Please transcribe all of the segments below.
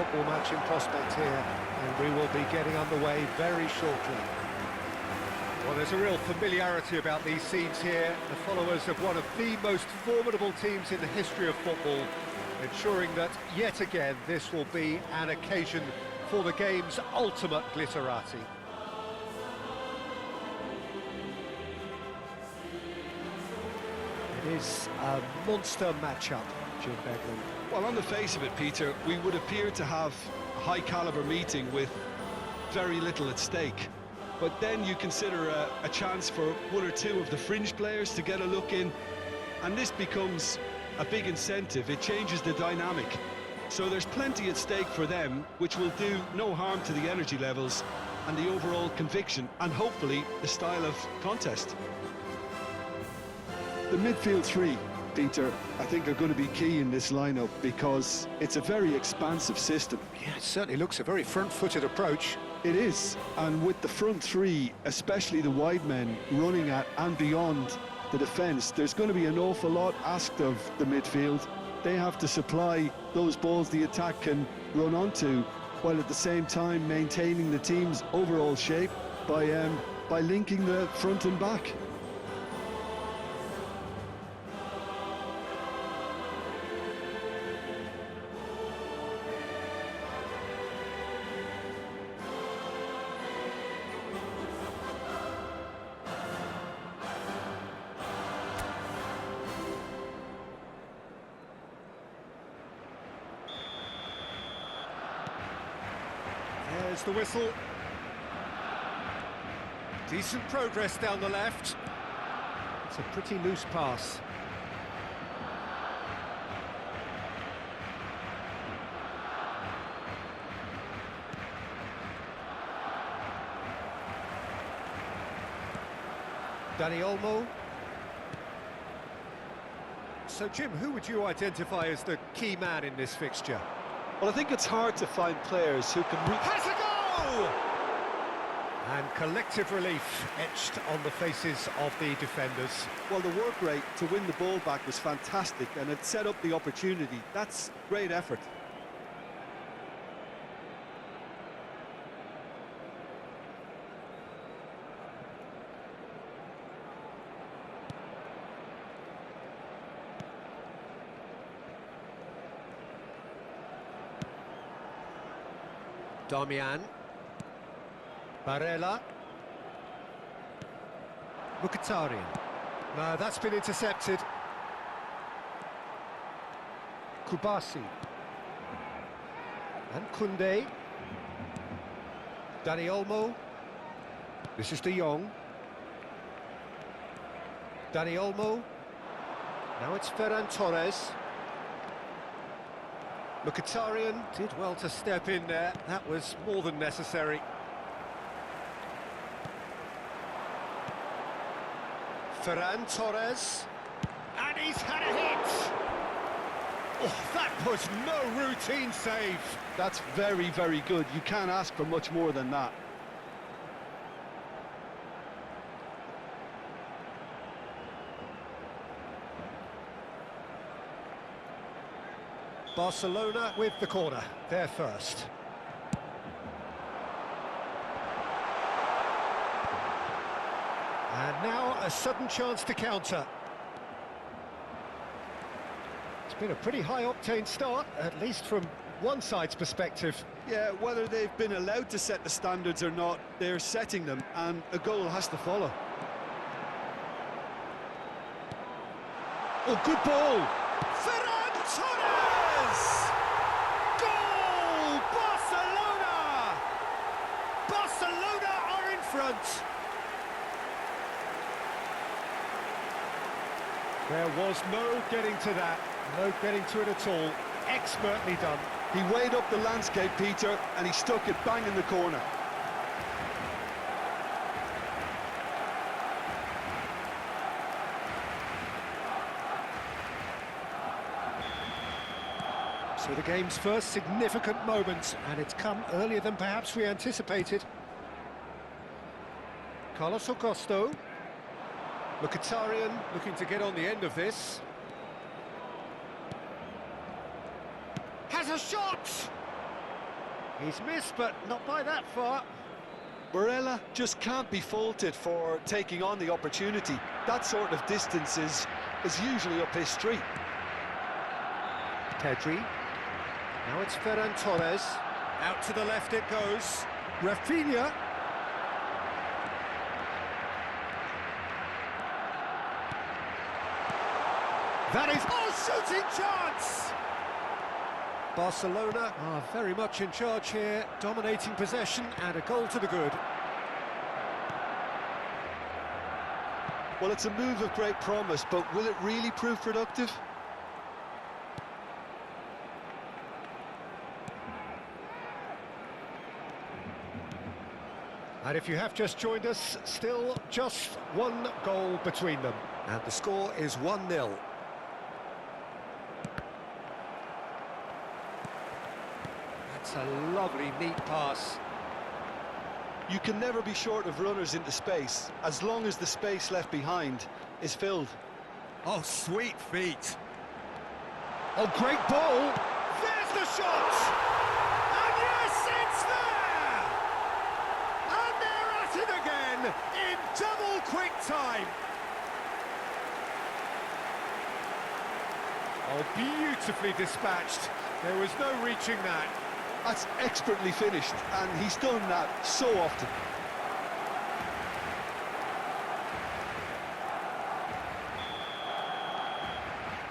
football match in prospect here, and we will be getting underway very shortly. Well, there's a real familiarity about these scenes here. The followers of one of the most formidable teams in the history of football, ensuring that, yet again, this will be an occasion for the game's ultimate glitterati. It is a monster matchup, Jim Begley. Well, on the face of it, Peter, we would appear to have a high-caliber meeting with very little at stake. But then you consider a chance for one or two of the fringe players to get a look in, and this becomes a big incentive. It changes the dynamic. So there's plenty at stake for them, which will do no harm to the energy levels and the overall conviction, and hopefully the style of contest. The midfield three, Peter, I think are going to be key in this lineup because it's a very expansive system. Yeah, it certainly looks a very front-footed approach. It is, and with the front three, especially the wide men running at and beyond the defence, there's going to be an awful lot asked of the midfield. They have to supply those balls the attack can run onto, while at the same time maintaining the team's overall shape by linking the front and back. There's the whistle. Decent progress down the left. It's a pretty loose pass. Dani Olmo. So, Jim, who would you identify as the key man in this fixture? Well, I think it's hard to find players who can... Has a goal! And collective relief etched on the faces of the defenders. Well, the work rate to win the ball back was fantastic, and it set up the opportunity. That's great effort. Darmian. Barella. Mkhitaryan. No, that's been intercepted. Kubasi. And Koundé. Dani Olmo. This is De Jong. Dani Olmo. Now it's Ferran Torres. Mkhitaryan did well to step in there. That was more than necessary. Ferran Torres. And he's had a hit! Oh, that was no routine save. That's very, very good. You can't ask for much more than that. Barcelona with the corner, they're first. And now a sudden chance to counter. It's been a pretty high-octane start, at least from one side's perspective. Yeah, whether they've been allowed to set the standards or not, they're setting them, and a goal has to follow. Oh, good ball! Ferran Torres! Goal! Barcelona! Barcelona are in front! There was no getting to that, no getting to it at all. Expertly done. He weighed up the landscape, Peter, and he stuck it bang in the corner. So the game's first significant moment, and it's come earlier than perhaps we anticipated. Carlos Augusto. Mkhitaryan looking to get on the end of this. Has a shot! He's missed, but not by that far. Barella just can't be faulted for taking on the opportunity. That sort of distance is usually up his street. Pedri. Now it's Ferran Torres. Out to the left it goes. Rafinha. That is... Oh, shooting chance! Barcelona are very much in charge here, dominating possession and a goal to the good. Well, it's a move of great promise, but will it really prove productive? And if you have just joined us, still just one goal between them. And the score is 1-0. That's a lovely, neat pass. You can never be short of runners into space, as long as the space left behind is filled. Oh, sweet feet. Oh, great ball. There's the shot. And yes, it's there. And they're at it again in double quick time. Oh, beautifully dispatched. There was no reaching that. That's expertly finished, and he's done that so often.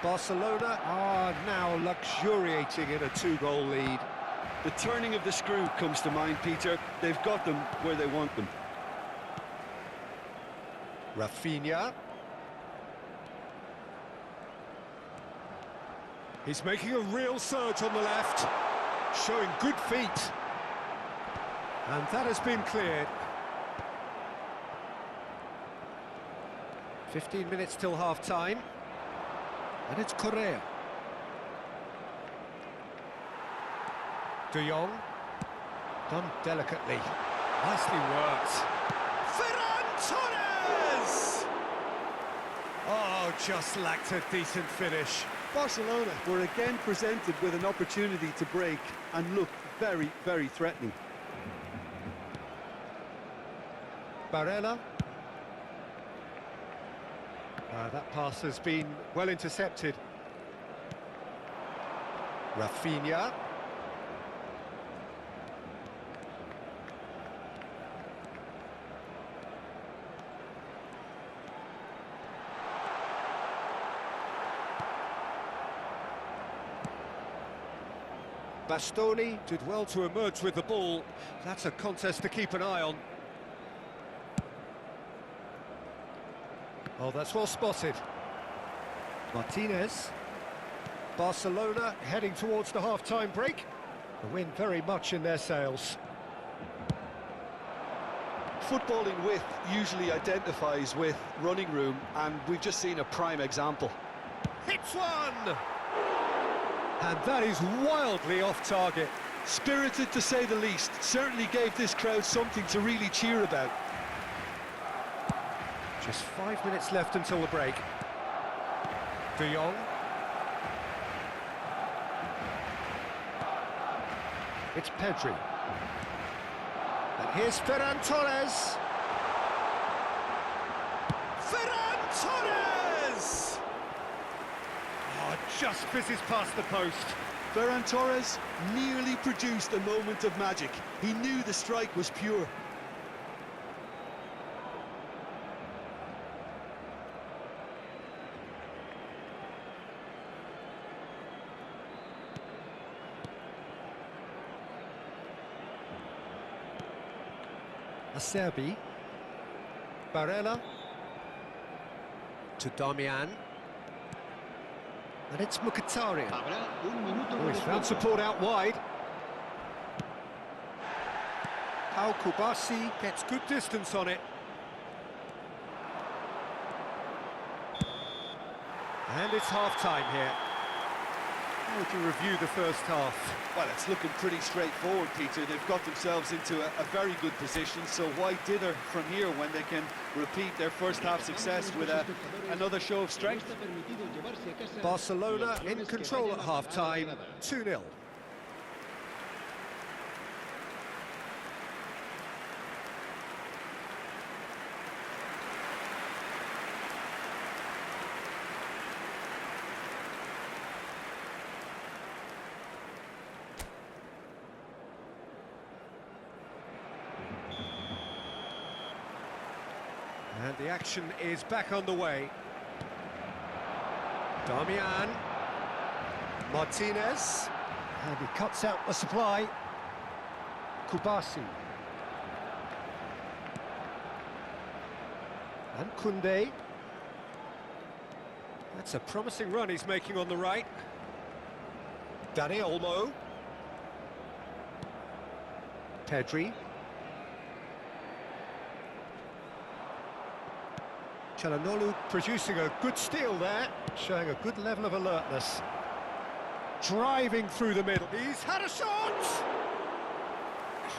Barcelona are now luxuriating in a two-goal lead. The turning of the screw comes to mind, Peter. They've got them where they want them. Rafinha. He's making a real surge on the left, showing good feet. And that has been cleared. 15 minutes till half-time. And it's Correa. De Jong. Done delicately. Nicely worked. Ferran Torres! Oh, just lacked a decent finish. Barcelona were again presented with an opportunity to break and look very, very threatening. Barella. That pass has been well intercepted. Rafinha. Bastoni did well to emerge with the ball. That's a contest to keep an eye on. Oh, that's well spotted. Martinez. Barcelona heading towards the half-time break. The wind very much in their sails. Footballing width usually identifies with running room, and we've just seen a prime example. Hits one! And that is wildly off target. Spirited, to say the least. Certainly gave this crowd something to really cheer about. Just 5 minutes left until the break. De Jong. It's Pedri. And here's Ferran Torres. Ferran Torres! Oh, just fizzes past the post. Ferran Torres nearly produced a moment of magic. He knew the strike was pure. Acerbi. Barella. To Damian. And it's Mkhitaryan. Oh, he's found support out wide. Pau Kubasi gets good distance on it. And it's half-time here. How would you review the first half? Well, it's looking pretty straightforward, Peter. They've got themselves into a very good position, so why dither from here when they can repeat their first half success with another show of strength? Barcelona in control at half-time, 2-0. And the action is back underway. Damian. Martinez. And he cuts out the supply. Kubasi. And Koundé. That's a promising run he's making on the right. Dani Olmo. Pedri. Çalhanoğlu producing a good steal there, showing a good level of alertness. Driving through the middle. He's had a shot!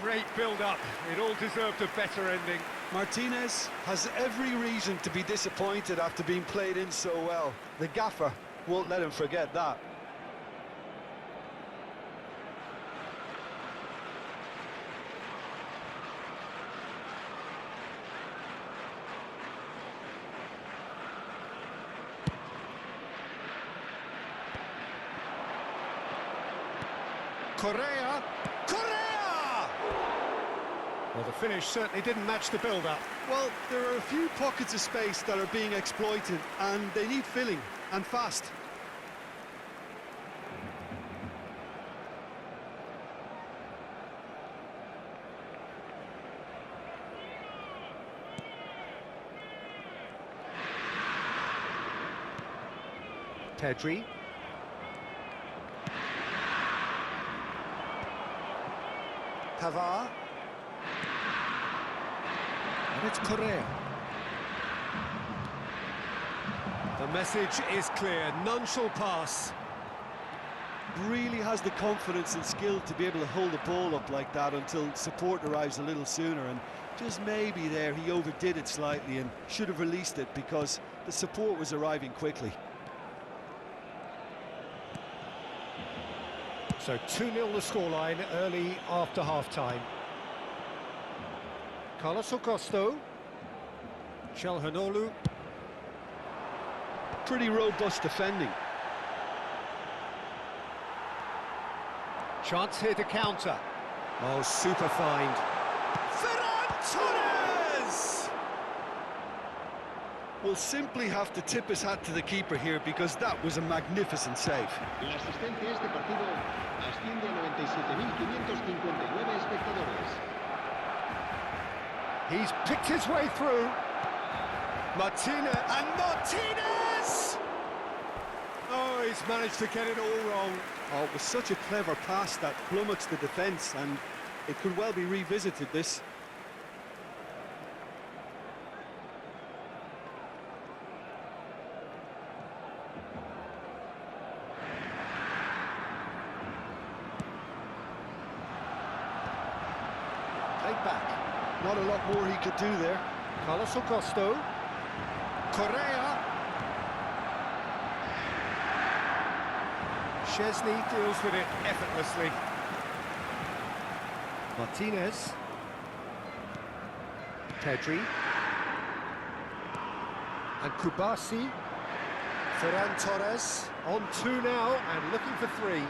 Great build-up. It all deserved a better ending. Martinez has every reason to be disappointed after being played in so well. The gaffer won't let him forget that. Correa! Correa! Well, the finish certainly didn't match the build-up. Well, there are a few pockets of space that are being exploited, and they need filling, and fast. Pedri. Pavard. And it's Correa. The message is clear, none shall pass. Really has the confidence and skill to be able to hold the ball up like that until support arrives a little sooner, and just maybe there he overdid it slightly and should have released it because the support was arriving quickly. So 2-0 the scoreline early after half-time. Carlos Augusto. Çalhanoğlu. Pretty robust defending. Chance here to counter. Oh, super find. Ferran Torres! Will simply have to tip his hat to the keeper here because that was a magnificent save. La asistencia a este partido asciende a 97.559 espectadores. He's picked his way through. Martinez, and Martinez! Oh, he's managed to get it all wrong. Oh, it was such a clever pass that flummoxed the defence, and it could well be revisited, this. Played back. Not a lot more he could do there. Carlos Augusto. Correa. Szczesny deals with it effortlessly. Martinez. Pedri. And Kubasi. Ferran Torres. On 2 now and looking for 3.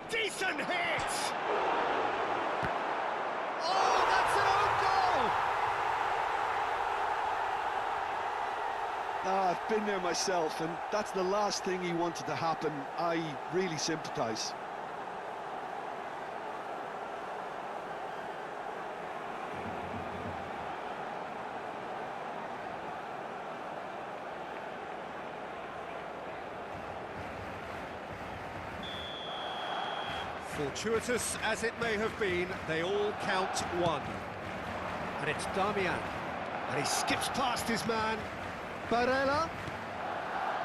Decent hit! Oh, that's an own goal! I've been there myself, and that's the last thing he wanted to happen. I really sympathise. Fortuitous as it may have been, they all count 1. And it's Damian. And he skips past his man. Barella.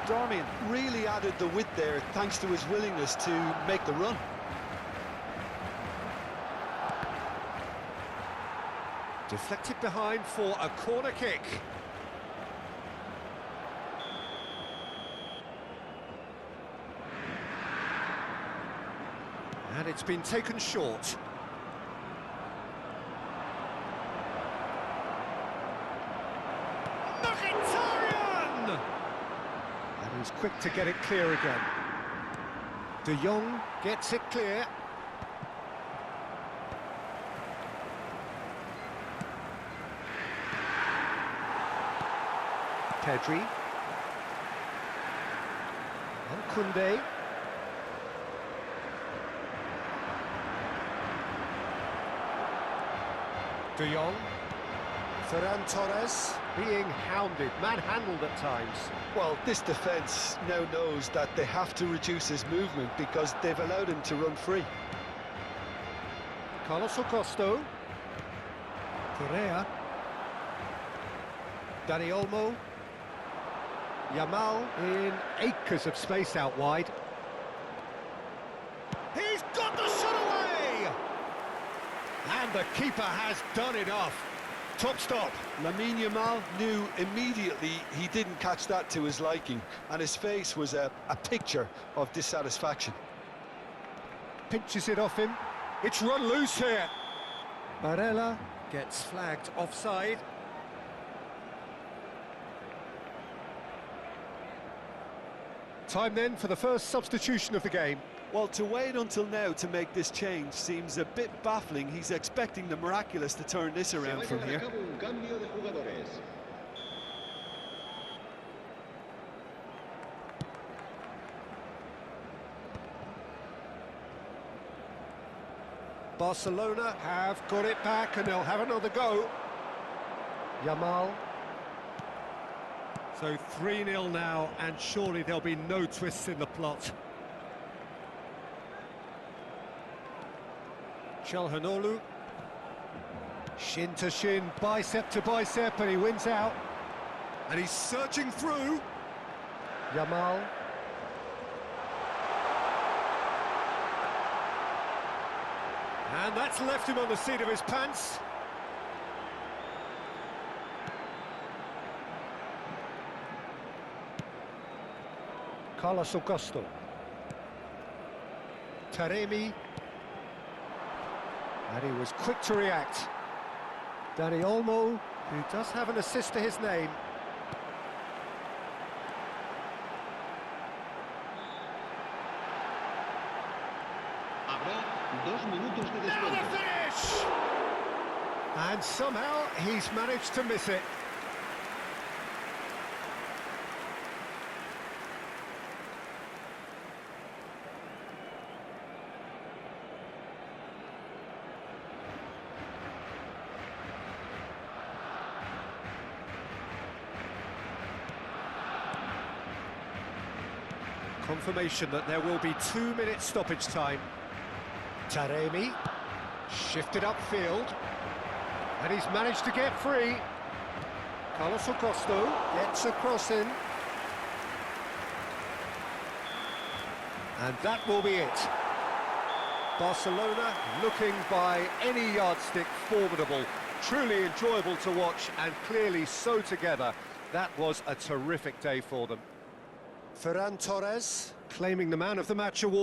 Darmian really added the width there thanks to his willingness to make the run. Deflected behind for a corner kick. And it's been taken short. Mkhitaryan! And he's quick to get it clear again. De Jong gets it clear. Pedri. And Koundé. De Jong. Ferran Torres being hounded, manhandled at times. Well, this defence now knows that they have to reduce his movement because they've allowed him to run free. Carlos Augusto. Correa. Dani Olmo. Yamal in acres of space out wide. He's got the shot away! And the keeper has done enough. Top stop. Lamine Yamal knew immediately he didn't catch that to his liking, and his face was a picture of dissatisfaction. Pinches it off him. It's run loose here. Barella gets flagged offside. Time then for the first substitution of the game. Well, to wait until now to make this change seems a bit baffling. He's expecting the miraculous to turn this around from here. Barcelona have got it back and they'll have another go. Yamal. So 3-0 now, and surely there'll be no twists in the plot. Çalhanoğlu. Shin to shin, bicep to bicep, and he wins out. And he's searching through. Yamal. And that's left him on the seat of his pants. Carlos Augusto. Taremi. And he was quick to react. Dani Olmo, who does have an assist to his name. Now the finish! And somehow he's managed to miss it. Confirmation that there will be 2-minute stoppage time. Taremi, shifted upfield, and he's managed to get free. Carlos Augusto gets a cross in. And that will be it. Barcelona looking by any yardstick formidable. Truly enjoyable to watch, and clearly so together. That was a terrific day for them. Ferran Torres claiming the man of the match award.